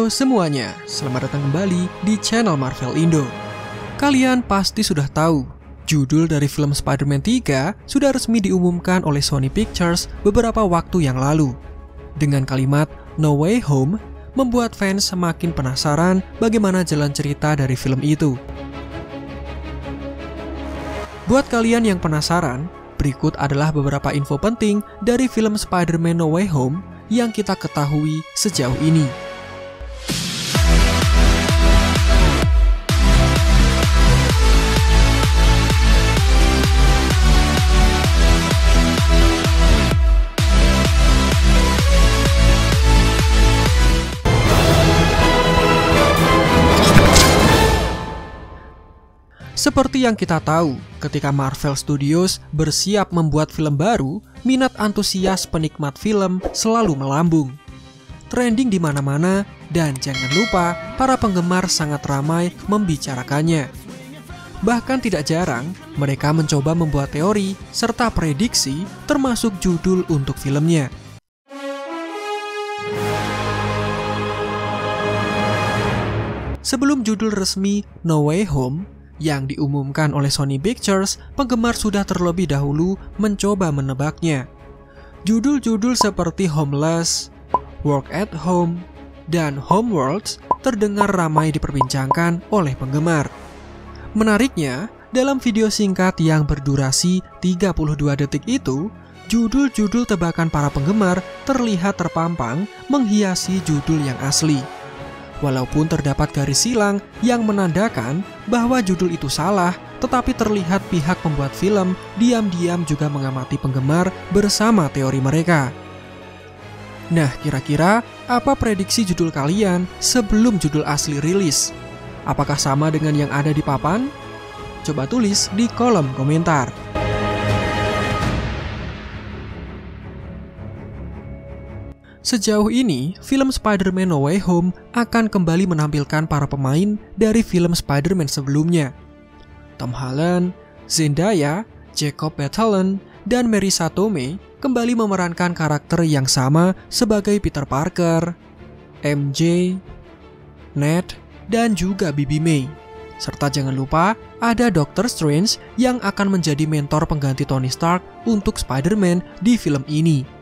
Halo semuanya, selamat datang kembali di channel Marvel Indo. Kalian pasti sudah tahu, judul dari film Spider-Man 3 sudah resmi diumumkan oleh Sony Pictures beberapa waktu yang lalu. Dengan kalimat No Way Home, membuat fans semakin penasaran bagaimana jalan cerita dari film itu. Buat kalian yang penasaran, berikut adalah beberapa info penting dari film Spider-Man No Way Home yang kita ketahui sejauh ini. Seperti yang kita tahu, ketika Marvel Studios bersiap membuat film baru, minat antusias penikmat film selalu melambung. Trending di mana-mana, dan jangan lupa para penggemar sangat ramai membicarakannya. Bahkan tidak jarang, mereka mencoba membuat teori serta prediksi termasuk judul untuk filmnya. Sebelum judul resmi No Way Home yang diumumkan oleh Sony Pictures, penggemar sudah terlebih dahulu mencoba menebaknya. Judul-judul seperti Homeless, Work at Home, dan Homeworlds terdengar ramai diperbincangkan oleh penggemar. Menariknya, dalam video singkat yang berdurasi 32 detik itu, judul-judul tebakan para penggemar terlihat terpampang menghiasi judul yang asli. Walaupun terdapat garis silang yang menandakan bahwa judul itu salah, tetapi terlihat pihak pembuat film diam-diam juga mengamati penggemar bersama teori mereka. Nah, kira-kira apa prediksi judul kalian sebelum judul asli rilis? Apakah sama dengan yang ada di papan? Coba tulis di kolom komentar. Sejauh ini, film Spider-Man No Way Home akan kembali menampilkan para pemain dari film Spider-Man sebelumnya. Tom Holland, Zendaya, Jacob Batalon, dan Marisa Tomei kembali memerankan karakter yang sama sebagai Peter Parker, MJ, Ned, dan juga Bibi May. Serta jangan lupa ada Doctor Strange yang akan menjadi mentor pengganti Tony Stark untuk Spider-Man di film ini.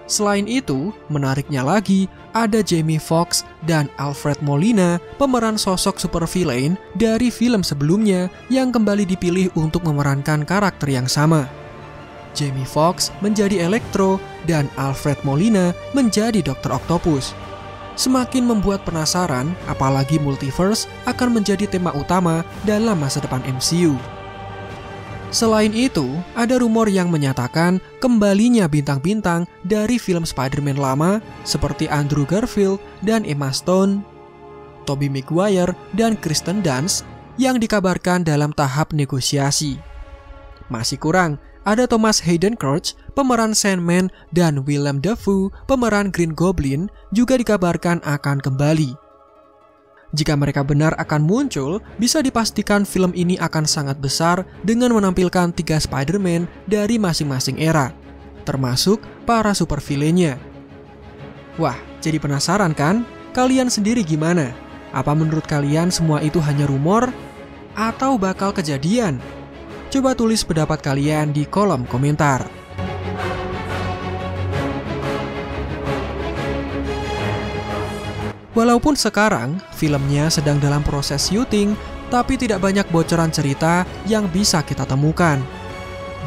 Selain itu, menariknya lagi, ada Jamie Foxx dan Alfred Molina, pemeran sosok supervillain dari film sebelumnya yang kembali dipilih untuk memerankan karakter yang sama. Jamie Foxx menjadi Electro dan Alfred Molina menjadi Dr. Octopus. Semakin membuat penasaran, apalagi multiverse akan menjadi tema utama dalam masa depan MCU. Selain itu, ada rumor yang menyatakan kembalinya bintang-bintang dari film Spider-Man lama seperti Andrew Garfield dan Emma Stone, Tobey Maguire, dan Kristen Dunst yang dikabarkan dalam tahap negosiasi. Masih kurang, ada Thomas Hayden Church, pemeran Sandman, dan Willem Dafoe, pemeran Green Goblin, juga dikabarkan akan kembali. Jika mereka benar akan muncul, bisa dipastikan film ini akan sangat besar dengan menampilkan 3 Spider-Man dari masing-masing era, termasuk para supervillainnya. Wah, jadi penasaran kan? Kalian sendiri gimana? Apa menurut kalian semua itu hanya rumor? Atau bakal kejadian? Coba tulis pendapat kalian di kolom komentar. Walaupun sekarang filmnya sedang dalam proses syuting, tapi tidak banyak bocoran cerita yang bisa kita temukan.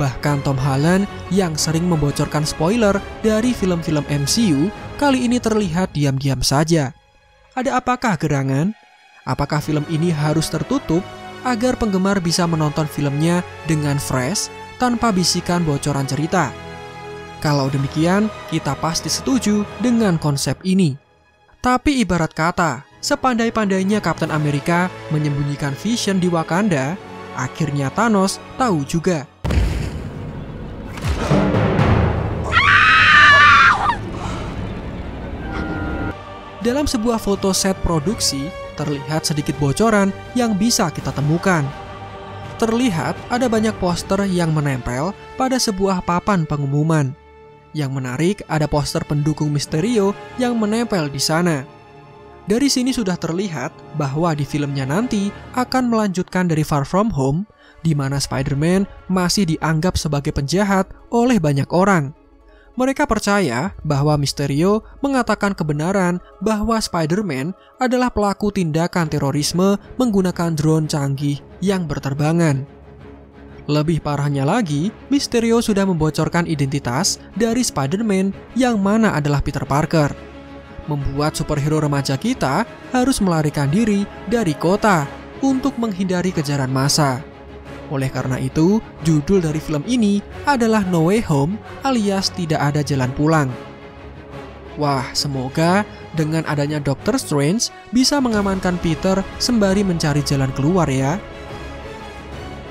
Bahkan Tom Holland yang sering membocorkan spoiler dari film-film MCU, kali ini terlihat diam-diam saja. Ada apakah gerangan? Apakah film ini harus tertutup agar penggemar bisa menonton filmnya dengan fresh tanpa bisikan bocoran cerita? Kalau demikian, kita pasti setuju dengan konsep ini. Tapi ibarat kata, sepandai-pandainya Kapten Amerika menyembunyikan Vision di Wakanda, akhirnya Thanos tahu juga. Dalam sebuah foto set produksi, terlihat sedikit bocoran yang bisa kita temukan. Terlihat ada banyak poster yang menempel pada sebuah papan pengumuman. Yang menarik, ada poster pendukung Mysterio yang menempel di sana. Dari sini sudah terlihat bahwa di filmnya nanti akan melanjutkan dari Far From Home, di mana Spider-Man masih dianggap sebagai penjahat oleh banyak orang. Mereka percaya bahwa Mysterio mengatakan kebenaran bahwa Spider-Man adalah pelaku tindakan terorisme menggunakan drone canggih yang berterbangan. Lebih parahnya lagi, Mysterio sudah membocorkan identitas dari Spider-Man yang mana adalah Peter Parker, membuat superhero remaja kita harus melarikan diri dari kota untuk menghindari kejaran massa. Oleh karena itu, judul dari film ini adalah No Way Home alias Tidak Ada Jalan Pulang. Wah, semoga dengan adanya Doctor Strange bisa mengamankan Peter sembari mencari jalan keluar ya.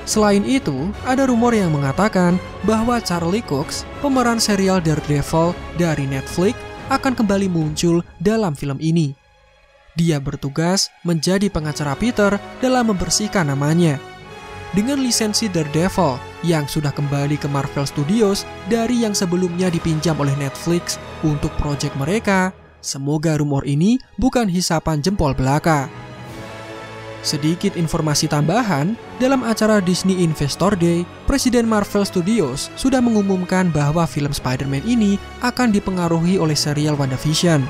Selain itu, ada rumor yang mengatakan bahwa Charlie Cox, pemeran serial Daredevil dari Netflix, akan kembali muncul dalam film ini. Dia bertugas menjadi pengacara Peter dalam membersihkan namanya. Dengan lisensi Daredevil yang sudah kembali ke Marvel Studios dari yang sebelumnya dipinjam oleh Netflix untuk proyek mereka, semoga rumor ini bukan hisapan jempol belaka. Sedikit informasi tambahan, dalam acara Disney Investor Day, Presiden Marvel Studios sudah mengumumkan bahwa film Spider-Man ini akan dipengaruhi oleh serial WandaVision.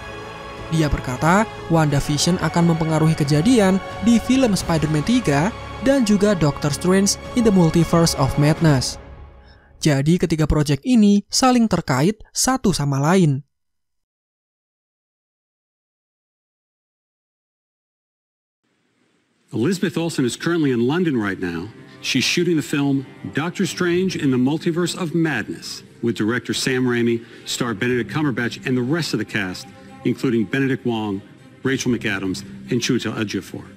Dia berkata, WandaVision akan mempengaruhi kejadian di film Spider-Man 3 dan juga Doctor Strange in the Multiverse of Madness. Jadi ketiga proyek ini saling terkait satu sama lain. Elizabeth Olsen is currently in London right now. She's shooting the film Doctor Strange in the Multiverse of Madness with director Sam Raimi, star Benedict Cumberbatch, and the rest of the cast, including Benedict Wong, Rachel McAdams, and Chiwetel Ejiofor.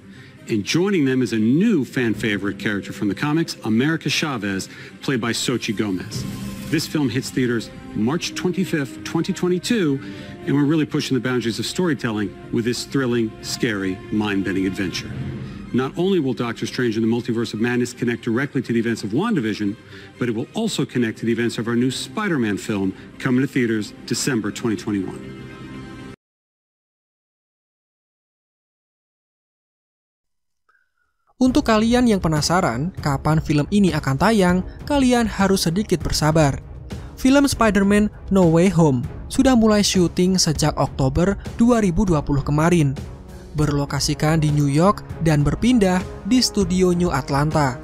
And joining them is a new fan favorite character from the comics, America Chavez, played by Xochitl Gomez. This film hits theaters March 25th, 2022, and we're really pushing the boundaries of storytelling with this thrilling, scary, mind-bending adventure. Not only will Doctor Strange in the Multiverse of Madness connect directly to the events of WandaVision, but it will also connect to the events of our new Spider-Man film coming to theaters December 2021. Untuk kalian yang penasaran kapan film ini akan tayang, kalian harus sedikit bersabar. Film Spider-Man No Way Home sudah mulai syuting sejak Oktober 2020 kemarin, berlokasikan di New York dan berpindah di studio New Atlanta.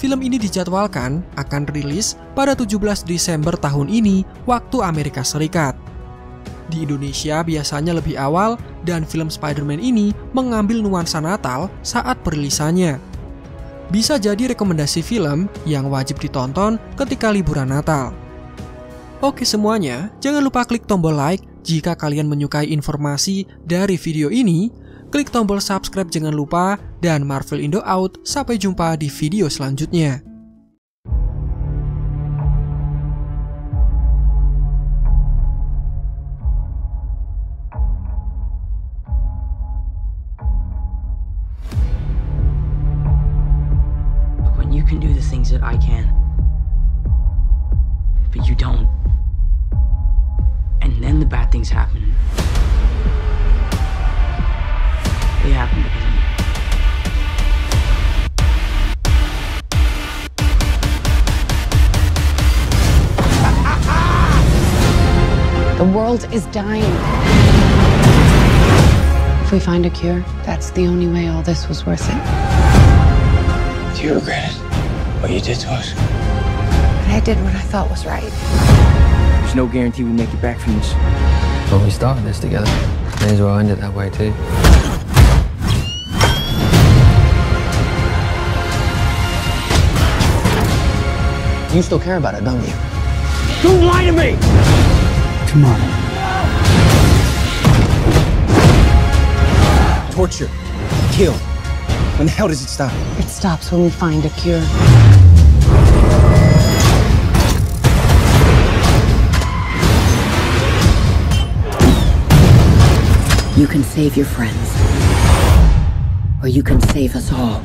Film ini dijadwalkan akan rilis pada 17 Desember tahun ini waktu Amerika Serikat. Di Indonesia biasanya lebih awal dan film Spider-Man ini mengambil nuansa Natal saat perilisannya. Bisa jadi rekomendasi film yang wajib ditonton ketika liburan Natal. Oke semuanya, jangan lupa klik tombol like jika kalian menyukai informasi dari video ini. Klik tombol subscribe jangan lupa, dan Marvel Indo out. Sampai jumpa di video selanjutnya. When you can do the things that I can, but you don't, and then the bad things happen. They happen because of me. The world is dying. If we find a cure, that's the only way all this was worth it. Do you regret it? What you did to us? But I did what I thought was right. There's no guarantee we make it back from this. Well, we started this together. May as well end it that way too. You still care about it, don't you? Don't lie to me! Come on. Torture. Kill. When the hell does it stop? It stops when we find a cure. You can save your friends, or you can save us all.